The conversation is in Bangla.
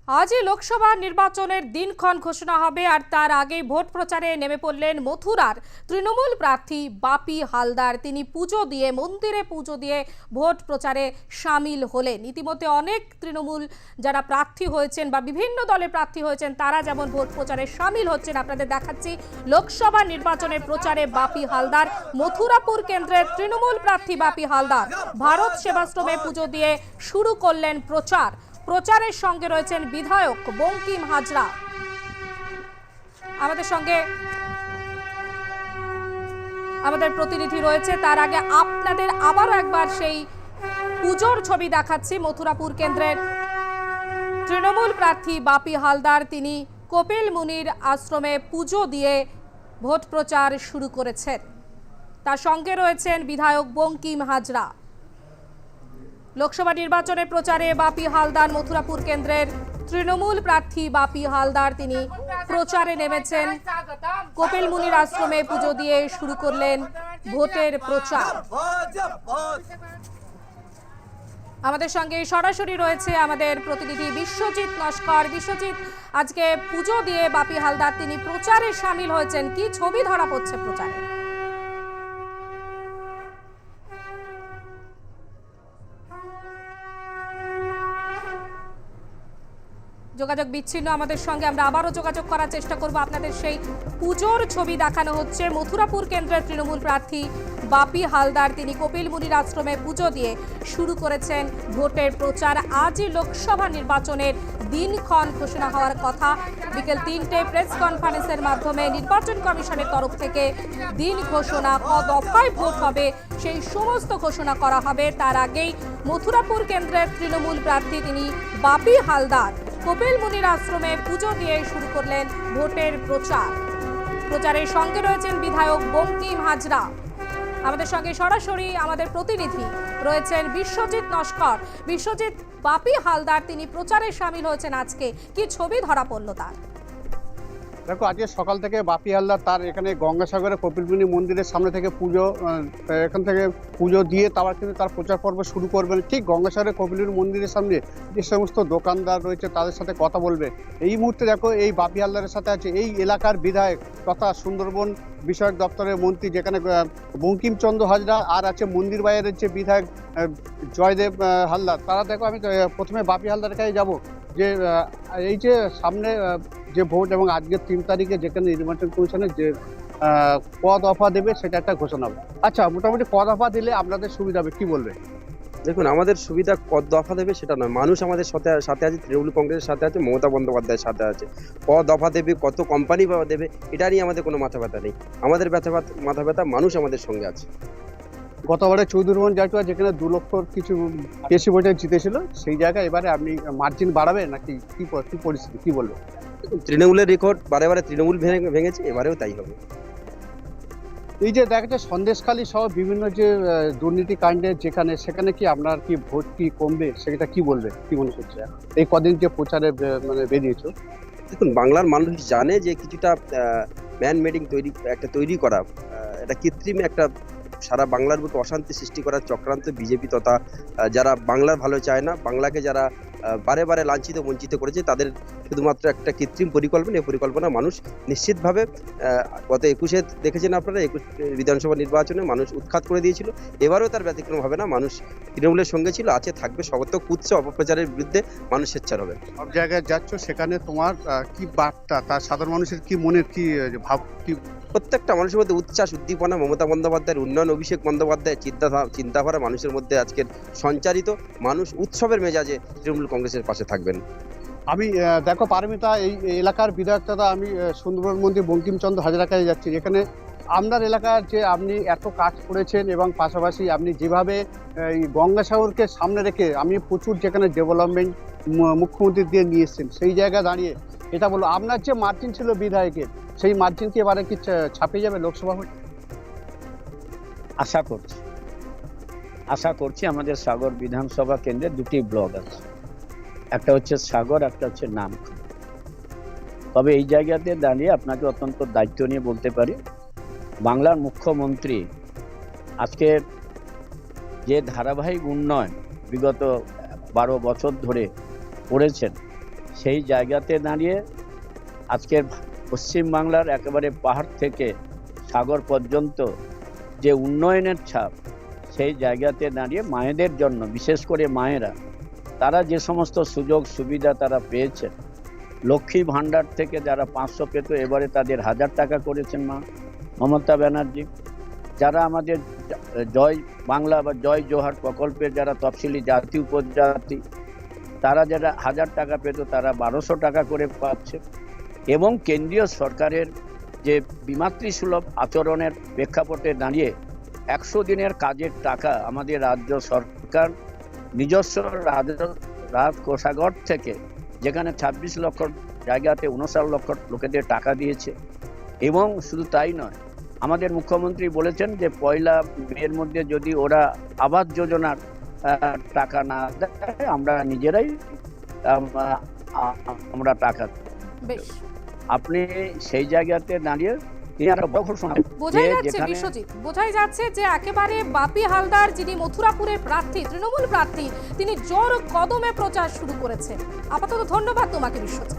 আজই লোকসভা নির্বাচনের দিনক্ষণ ঘোষণা হবে আর তার আগেই ভোট প্রচারে নেমে পড়লেন মথুরার তৃণমূল প্রার্থী বাপি হালদার। তিনি পুজো দিয়ে মন্দিরে পুজো দিয়ে ভোট প্রচারে সামিল হলেন। ইতিমধ্যে অনেক তৃণমূল যারা প্রার্থী হয়েছেন বা বিভিন্ন দলে প্রার্থী হয়েছেন তারা যেমন ভোট প্রচারে সামিল হচ্ছেন, আপনাদের দেখাচ্ছি লোকসভা নির্বাচনের প্রচারে বাপি হালদার। মথুরাপুর কেন্দ্রের তৃণমূল প্রার্থী বাপি হালদার ভারত সেবাশ্রমে পুজো দিয়ে শুরু করলেন প্রচার। প্রচারের সঙ্গে রয়েছেন বিধায়ক বঙ্কিম হাজরা। আমাদের সঙ্গে আমাদের প্রতিনিধি রয়েছে। তার আগে আপনাদের আবারও একবার সেই পুজোর ছবি দেখাচ্ছি। মথুরাপুর কেন্দ্রের তৃণমূল প্রার্থী বাপি হালদার তিনি কপিল মুনির আশ্রমে পুজো দিয়ে ভোট প্রচার শুরু করেছেন। তার সঙ্গে রয়েছেন বিধায়ক বঙ্কিম হাজরা। লোকসভা নির্বাচনের প্রচারে বাপি হালদার, মথুরাপুর কেন্দ্রের তৃণমূল প্রার্থী বাপি হালদার তিনি প্রচারে নেমেছেন। কপিল মুনির আশ্রমে পুজো দিয়ে শুরু করলেন ভোটের প্রচার। আমাদের সঙ্গে সরাসরি রয়েছে আমাদের প্রতিনিধি বিশ্বজিৎ নস্কর। বিশ্বজিৎ, আজকে পুজো দিয়ে বাপি হালদার তিনি প্রচারে সামিল হয়েছেন, কি ছবি ধরা পড়ছে প্রচারে? যোগাযোগ বিচ্ছিন্ন আমাদের সঙ্গে, আমরা আবারও যোগাযোগ করার চেষ্টা করব। আপনাদের সেই পুজোর ছবি দেখানো হচ্ছে। মথুরাপুর কেন্দ্রের তৃণমূল প্রার্থী বাপি হালদার তিনি কপিল মুনির আশ্রমে পুজো দিয়ে শুরু করেছেন ভোটের প্রচার। আজই লোকসভা নির্বাচনের দিনক্ষণ ঘোষণা হওয়ার কথা। বিকেল 3টে প্রেস কনফারেন্সের মাধ্যমে নির্বাচন কমিশনের তরফ থেকে দিন ঘোষণা, দফায় ভোট হবে সেই সমস্ত ঘোষণা করা হবে। তার আগেই মথুরাপুর কেন্দ্রের তৃণমূল প্রার্থী তিনি বাপি হালদার কপিল মুনির আশ্রমে পুজো দিয়ে শুরু করলেন ভোটের প্রচার। প্রচারের সঙ্গে রয়েছেন বিধায়ক বঙ্কিম হাজরা। আমাদের সঙ্গে সরাসরি আমাদের প্রতিনিধি রয়েছেন বিশ্বজিৎ নস্কর। বিশ্বজিৎ, বাপি হালদার তিনি প্রচারে সামিল হয়েছেন, আজকে কি ছবি ধরা পড়ল তার? দেখো, আজকে সকাল থেকে বাপি হালদার তার এখানে গঙ্গাসাগরে কপিলমুনি মন্দিরের সামনে থেকে এখান থেকে পুজো দিয়ে তারপর কিন্তু তার প্রচার পর্ব শুরু করবেন। ঠিক গঙ্গাসাগরে কপিলমুনি মন্দিরের সামনে যে সমস্ত দোকানদার রয়েছে তাদের সাথে কথা বলবে। এই মুহূর্তে দেখো, এই বাপি হালদারের সাথে আছে এই এলাকার বিধায়ক তথা সুন্দরবন বিষয়ক দপ্তরের মন্ত্রী যেখানে বঙ্কিমচন্দ্র হাজরা, আর আছে মন্দির বাইরের যে বিধায়ক জয়দেব হালদার। তারা দেখো, আমি প্রথমে বাপি হালদারের কাছে যাবো যে এই যে সামনে যে ভোট এবং আজকের 3 তারিখে যেখানে নির্বাচন কমিশনের যে দফা দেবে সেটা একটা ঘোষণা হবে। আচ্ছা, মোটামুটি দফা দিলে আপনাদের সুবিধা হবে, কি বলবে? দেখুন, আমাদের সুবিধা দফা দেবে সেটা নয়, মানুষ আমাদের সাথে আছে, তৃণমূল কংগ্রেসের সাথে আছে, মমতা বন্দ্যোপাধ্যায়ের সাথে আছে। দফা দেবে, কত কোম্পানি দেবে এটা নিয়ে আমাদের কোনো মাথা ব্যথা নেই। আমাদের মাথা ব্যথা মানুষ আমাদের সঙ্গে আছে। গতবারে চৌধুরী জাটুয়া যেখানে 2 লক্ষর কিছু বেশি ভোটে জিতেছিল, সেই জায়গায় এবারে আপনি মার্জিন বাড়াবে নাকি কি পরিস্থিতি, কি বলবে? তৃণমূলের রেকর্ড বারে তৃণমূল ভেঙেছে, এবারেও তাই হবে। এই যে দেখা যাচ্ছে সন্দেশখালী সহ বিভিন্ন যে দুর্নীতি কাণ্ডে সেখানে কি আপনার কি ভোট কি কমবে, সেটা কি বলবে, কি মনে করছে এই কদিন যে প্রচারে মানে বেরিয়েছো? দেখুন, বাংলার মানুষ জানে যে কিছুটা ম্যান মেডিং তৈরি করা, এটা কৃত্রিম একটা সারা বাংলার বুকে অশান্তি সৃষ্টি করার চক্রান্ত বিজেপি তথা যারা বাংলার ভালো চায় না, বাংলাকে যারা বারে লাঞ্ছিত বঞ্চিত করেছে, তাদের শুধুমাত্র একটা কৃত্রিম পরিকল্পনা। এই পরিকল্পনা মানুষ নিশ্চিতভাবে গত 21-এ দেখেছেন আপনারা, 21 বিধানসভা নির্বাচনে মানুষ উৎখাত করে দিয়েছিল। এবারেও তার ব্যতিক্রম হবে না। মানুষ তৃণমূলের সঙ্গে ছিল, আছে, থাকবে। সর্বাত্মক কুৎসা অপপ্রচারের বিরুদ্ধে মানুষ সোচ্চার হবে। সব জায়গায় যাচ্ছ, সেখানে তোমার কি বার্তা, তার সাধারণ মানুষের কি মনের কি ভাব, কি প্রত্যেকটা মানুষের মধ্যে উচ্ছ্বাস, উদ্দীপনা, মমতা বন্দ্যোপাধ্যায়ের উন্নয়ন, অভিষেক বন্দ্যোপাধ্যায়ের চিন্তাধারা মানুষের মধ্যে আজকের সঞ্চারিত। মানুষ উৎসবের মেজাজে তৃণমূল কংগ্রেসের পাশে থাকবেন। আমি দেখো পারমিতা, এই এলাকার বিধায়ক দাদা, আমি সুন্দরবন মন্ত্রী বঙ্কিমচন্দ্র হাজরার কাছে যাচ্ছি, যেখানে আপনার এলাকার যে আপনি এত কাজ করেছেন এবং পাশাপাশি আপনি যেভাবে এই গঙ্গাসাগরকে সামনে রেখে আমি প্রচুর যেখানে ডেভেলপমেন্ট মুখ্যমন্ত্রী দিয়ে নিয়ে এসেছেন, সেই জায়গায় দাঁড়িয়ে এটা বলো, আপনার যে মার্জিন ছিল বিধায়কের, সেই মার্জিন কি এবারে কি ছাপিয়ে যাবে লোকসভা ভোট? আশা করছি আমাদের সাগর বিধানসভা কেন্দ্রে 2টি ব্লক আছে, একটা হচ্ছে সাগর, একটা হচ্ছে নামখানা। তবে এই জায়গাতে দাঁড়িয়ে আপনাকে অত্যন্ত দায়িত্ব নিয়ে বলতে পারি, বাংলার মুখ্যমন্ত্রী আজকে যে ধারাবাহিক উন্নয়ন বিগত 12 বছর ধরে করেছেন, সেই জায়গাতে দাঁড়িয়ে আজকের পশ্চিমবাংলার একেবারে পাহাড় থেকে সাগর পর্যন্ত যে উন্নয়নের ছাপ, সেই জায়গাতে দাঁড়িয়ে মায়েদের জন্য, বিশেষ করে মায়েরা, তারা যে সমস্ত সুযোগ সুবিধা তারা পেয়েছেন, লক্ষ্মী ভাণ্ডার থেকে যারা 500 পেত, এবারে তাদের 1000 টাকা করেছেন মমতা ব্যানার্জি। যারা আমাদের জয় বাংলা বা জয় জোহার প্রকল্পের যারা তফসিলি জাতি উপজাতি, তারা যারা 1000 টাকা পেত, তারা 1200 টাকা করে পাচ্ছে। এবং কেন্দ্রীয় সরকারের যে বিমাতৃসুলভ আচরণের প্রেক্ষাপটে দাঁড়িয়ে 100 দিনের কাজের টাকা আমাদের রাজ্য সরকার নিজস্ব রাজ কোষাগার থেকে, যেখানে 26 লক্ষ জায়গাতে 59 লক্ষ লোকেদের টাকা দিয়েছে। এবং শুধু তাই নয়, আমাদের মুখ্যমন্ত্রী বলেছেন যে 1 মের মধ্যে যদি ওরা আবাস যোজনার টাকা না দেয়, আমরা নিজেরাই আমরা টাকা। বেশ, আপনি সেই জায়গাতে দাঁড়িয়ে বোঝাই যাচ্ছে বিশ্বজিৎ, বোঝাই যাচ্ছে যে একেবারে বাপি হালদার, যিনি মথুরাপুরের প্রার্থী, তৃণমূল প্রার্থী, তিনি জোর কদমে প্রচার শুরু করেছেন। আপাতত ধন্যবাদ তোমাকে বিশ্বজিৎ।